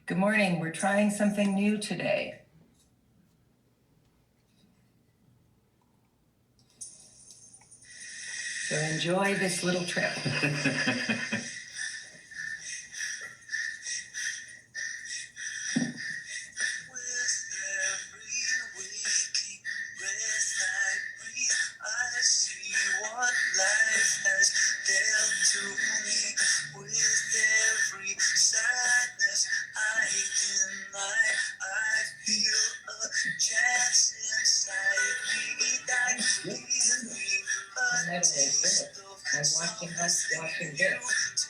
Good morning. We're trying something new today. So enjoy this little trip. I'm watching us watching this.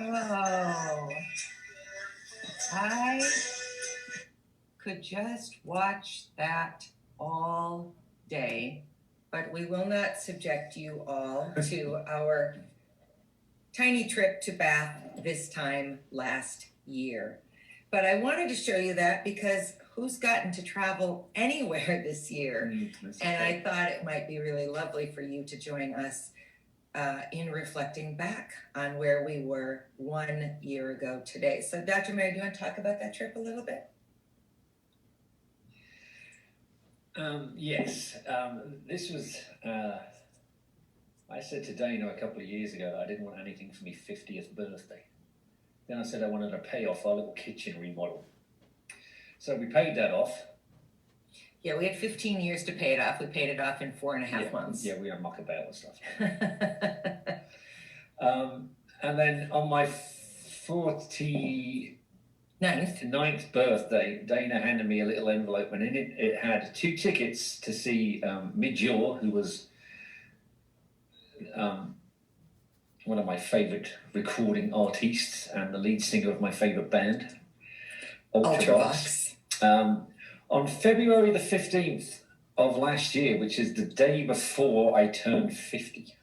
Oh, I could just watch that all day, but we will not subject you all to our tiny trip to Bath this time last year. But I wanted to show you that because who's gotten to travel anywhere this year? And I thought it might be really lovely for you to join us in reflecting back on where we were 1 year ago today. So Dr. Mary, do you want to talk about that trip a little bit? Yes, this was, I said to Dana a couple of years ago that I didn't want anything for my 50th birthday. Then I said I wanted to pay off our little kitchen remodel. So we paid that off. Yeah, we had 15 years to pay it off. We paid it off in 4.5 months. Yeah, we don't muck about and stuff. And then on my 49th birthday, Dana handed me a little envelope, and in it had 2 tickets to see Midge Ure, who was one of my favourite recording artists and the lead singer of my favourite band, Ultravox. On February the 15th of last year, which is the day before I turned 50.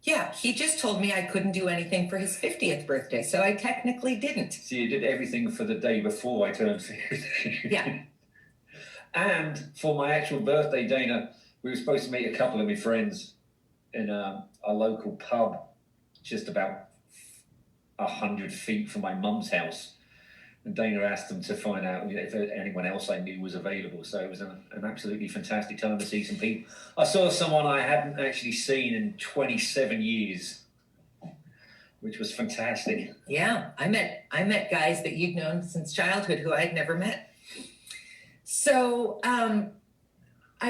Yeah, he just told me I couldn't do anything for his 50th birthday, so I technically didn't. So you did everything for the day before I turned 50. Yeah. And for my actual birthday, Dana, we were supposed to meet a couple of my friends in a local pub just about 100 feet from my mum's house. And Dana asked them to find out if anyone else I knew was available. So it was an absolutely fantastic time to see some people. I saw someone I hadn't actually seen in 27 years, which was fantastic. Yeah, I met guys that you'd known since childhood who I'd never met. So I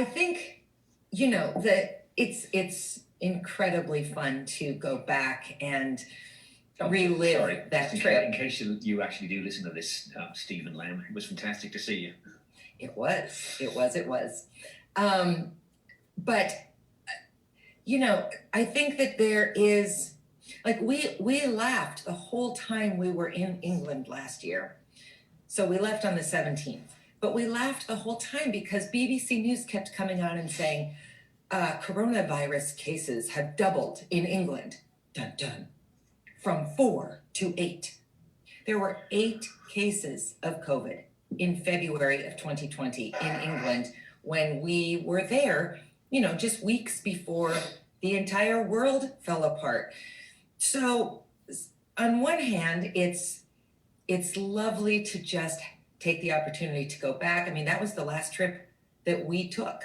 think, that it's incredibly fun to go back and relive that trip. In case you actually do listen to this, Stephen Lamb, it was fantastic to see you. It was. But, I think that there is, we laughed the whole time we were in England last year. So we left on the 17th, but we laughed the whole time because BBC News kept coming on and saying, coronavirus cases have doubled in England. Dun dun. From 4 to 8. There were 8 cases of COVID in February of 2020 in England when we were there, just weeks before the entire world fell apart. So on one hand, it's lovely to just take the opportunity to go back. I mean, that was the last trip that we took.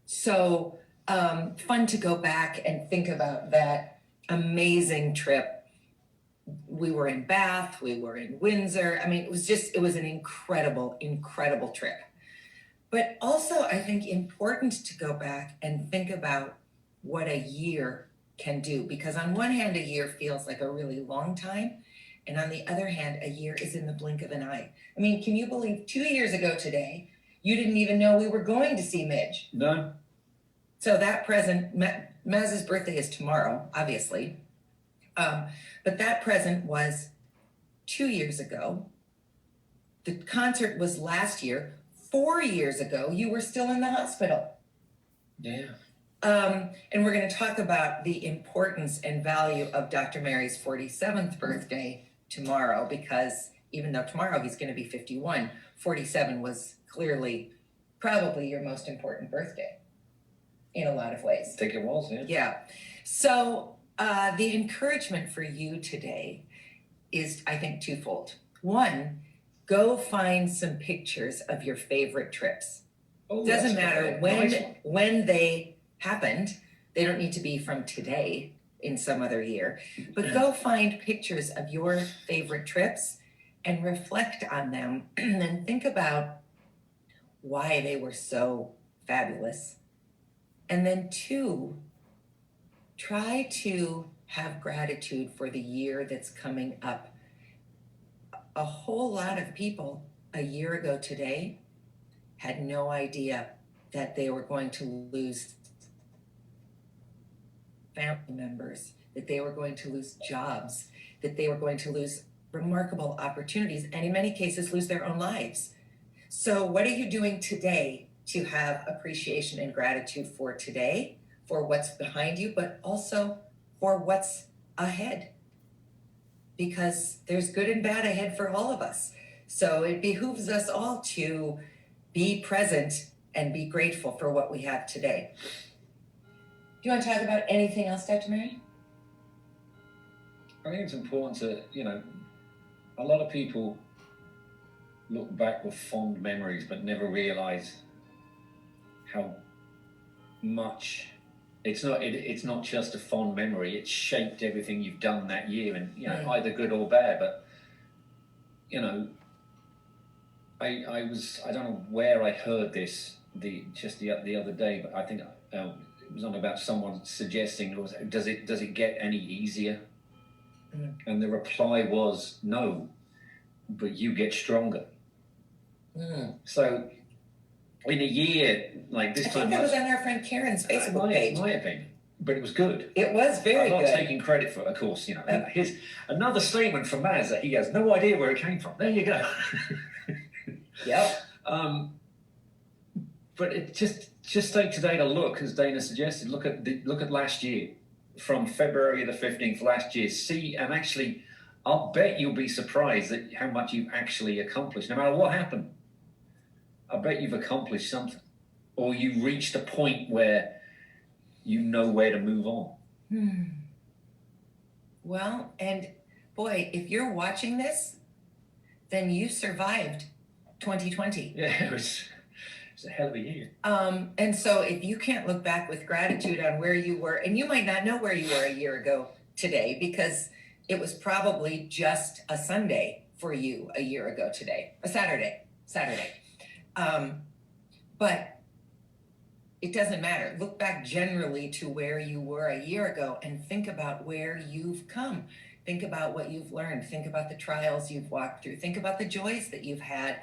So fun to go back and think about that amazing trip. We were in Bath, we were in Windsor. I mean, it was an incredible, incredible trip. But also, I think important to go back and think about what a year can do. Because on one hand, a year feels like a really long time. And on the other hand, a year is in the blink of an eye. I mean, can you believe 2 years ago today, you didn't even know we were going to see Midge? No. So that present, Mazz's birthday is tomorrow, obviously. But that present was 2 years ago. The concert was last year. 4 years ago, you were still in the hospital. Yeah. And we're going to talk about the importance and value of Dr. Mary's 47th birthday tomorrow, because even though tomorrow he's going to be 51, 47 was clearly probably your most important birthday in a lot of ways. I think it was, yeah. Yeah. So the encouragement for you today is, I think, twofold. One, go find some pictures of your favorite trips. Oh, Doesn't matter when they happened. They don't need to be from today in some other year, but go find pictures of your favorite trips and reflect on them and think about why they were so fabulous. And then two, try to have gratitude for the year that's coming up. A whole lot of people a year ago today had no idea that they were going to lose family members, that they were going to lose jobs, that they were going to lose remarkable opportunities, and in many cases lose their own lives. So what are you doing today to have appreciation and gratitude for today, for what's behind you, but also for what's ahead? Because there's good and bad ahead for all of us. So it behooves us all to be present and be grateful for what we have today. Do you want to talk about anything else, Dr. Mary? I think it's important to, a lot of people look back with fond memories but never realize how much it's not just a fond memory. It's shaped everything you've done that year, and either good or bad. But I don't know where I heard this the other day, but I think it was on about someone suggesting, does it get any easier? Mm. And the reply was no, but you get stronger. Mm. So in a year like this I time, think that was on our friend Karen's Facebook page. My opinion, but it was good. It was very good. I'm not taking credit for it, of course. And here's another statement from Mazz that he has no idea where it came from. There you go. Yep. But it just take today to look, as Dana suggested. Look at last year, from February the 15th last year. See, and actually, I'll bet you'll be surprised at how much you've actually accomplished. No matter what happened, I bet you've accomplished something, or you reached a point where you know where to move on. Well, and boy, if you're watching this, then you survived 2020. Yeah, it was a hell of a year. And so if you can't look back with gratitude on where you were, and you might not know where you were a year ago today, because it was probably just a Sunday for you a year ago today, a Saturday. But it doesn't matter. Look back generally to where you were a year ago and think about where you've come. Think about what you've learned. Think about the trials you've walked through. Think about the joys that you've had.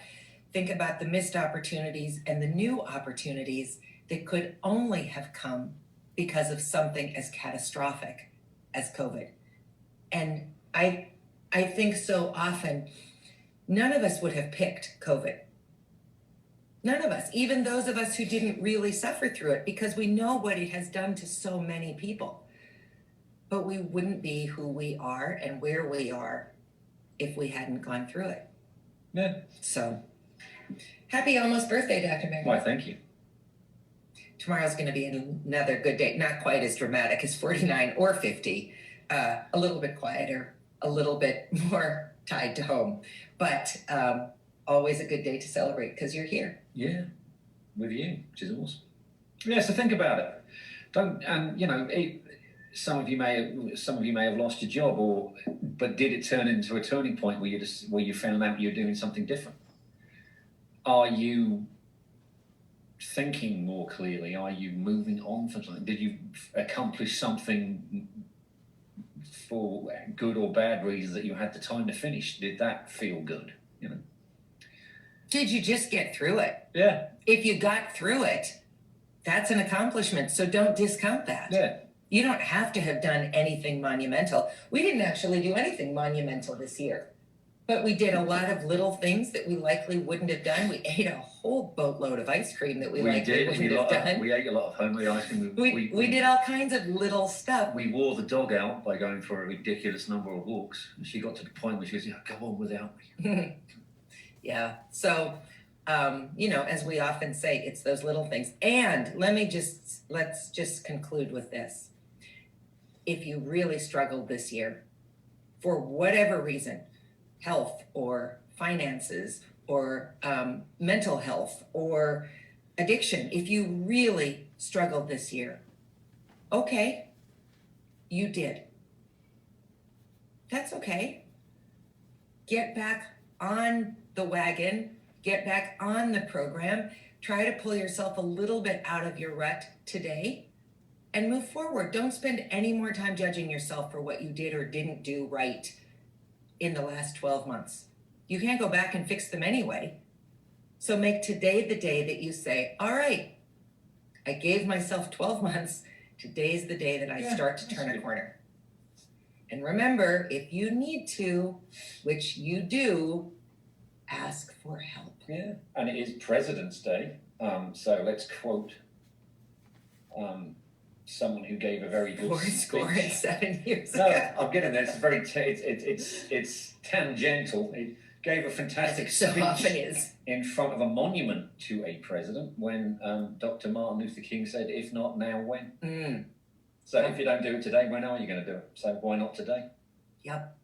Think about the missed opportunities and the new opportunities that could only have come because of something as catastrophic as COVID. And I think so often, none of us would have picked COVID. None of us, even those of us who didn't really suffer through it, because we know what it has done to so many people. But we wouldn't be who we are and where we are if we hadn't gone through it. Yeah. So, happy almost birthday, Dr. Mary. Why, thank you. Tomorrow's going to be another good day. Not quite as dramatic as 49 or 50. A little bit quieter, a little bit more tied to home. But always a good day to celebrate because you're here. Yeah, with you, which is awesome. Yeah, so think about it. Don't, and some of you may have lost your job, but did it turn into a turning point where you found out you're doing something different? Are you thinking more clearly? Are you moving on from something? Did you accomplish something for good or bad reasons that you had the time to finish? Did that feel good? Did you just get through it? Yeah. If you got through it, that's an accomplishment. So don't discount that. Yeah. You don't have to have done anything monumental. We didn't actually do anything monumental this year, but we did a lot of little things that we likely wouldn't have done. We ate a whole boatload of ice cream that we likely wouldn't have done. We ate a lot of homemade ice cream. We did all kinds of little stuff. We wore the dog out by going for a ridiculous number of walks. She got to the point where she goes, "Yeah, go on without me." Yeah. So, as we often say, it's those little things. And let's just conclude with this. If you really struggled this year, for whatever reason, health or finances or mental health or addiction, if you really struggled this year, okay, you did. That's okay. Get back on the wagon, get back on the program, try to pull yourself a little bit out of your rut today and move forward. Don't spend any more time judging yourself for what you did or didn't do right in the last 12 months. You can't go back and fix them anyway. So make today the day that you say, all right, I gave myself 12 months. Today's the day that I start to turn a corner. And remember, if you need to, which you do, ask for help. Yeah, and it is President's Day. So let's quote someone who gave a very good speech. 7 years No, ago. I'm getting there. It's very it's tangential. It gave a fantastic So speech often is. in front of a monument to a president when Dr. Martin Luther King said, "If not now, when?" So if you don't do it today, when are you going to do it? So why not today? Yep.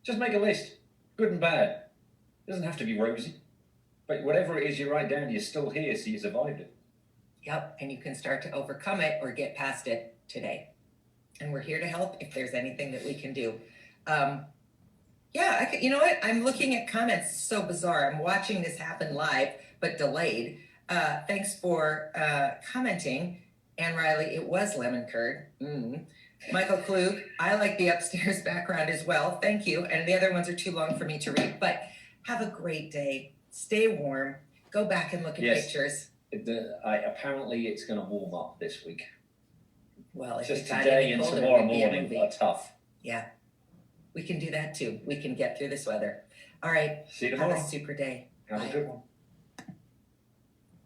Just make a list, good and bad. It doesn't have to be rosy, but whatever it is you write down, you're still here, so you survived it. Yep. And you can start to overcome it or get past it today. And we're here to help if there's anything that we can do. You know what? I'm looking at comments. It's so bizarre. I'm watching this happen live, but delayed. Thanks for commenting. Anne Riley, it was lemon curd. Michael Klug, I like the upstairs background as well. Thank you. And the other ones are too long for me to read. But have a great day. Stay warm. Go back and look at pictures. Apparently, it's going to warm up this week. Well, if just it got today any and colder, tomorrow it'd be a morning movie. are tough. Yeah, we can do that too. We can get through this weather. All right. See you Have tomorrow. a super day. Have Bye. a good one.